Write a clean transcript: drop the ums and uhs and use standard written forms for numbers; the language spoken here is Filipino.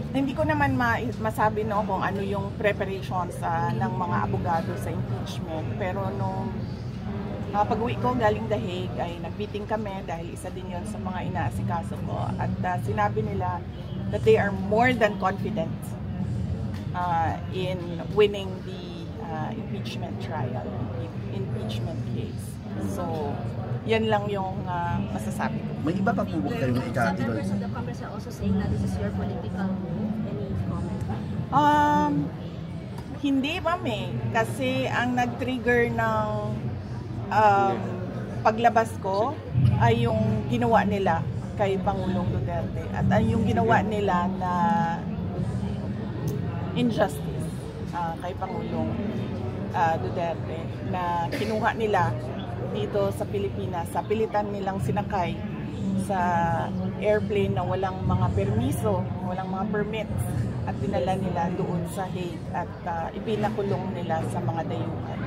Hindi ko naman masabi no kung ano yung preparations ng mga abogado sa impeachment. Pero nung pag-uwi ko galing The Hague ay nag-meeting kami dahil isa din yon sa mga inaasikaso ko. At sinabi nila that they are more than confident in winning the impeachment trial, impeachment case. So, yan lang yung masasabi ko. May iba pa po kayo ng Some members of the Congress are also saying that this is your political move. Any comment? Hindi pa kasi ang nag-trigger ng paglabas ko ay yung ginawa nila kay Pangulong Duterte at yung ginawa nila na injustice kay Pangulong Duterte na kinuha nila dito sa Pilipinas, sa pilitan nilang sinakay sa airplane na walang mga permiso, walang mga permits at dinala nila doon sa Hague at ipinakulong nila sa mga dayuhan.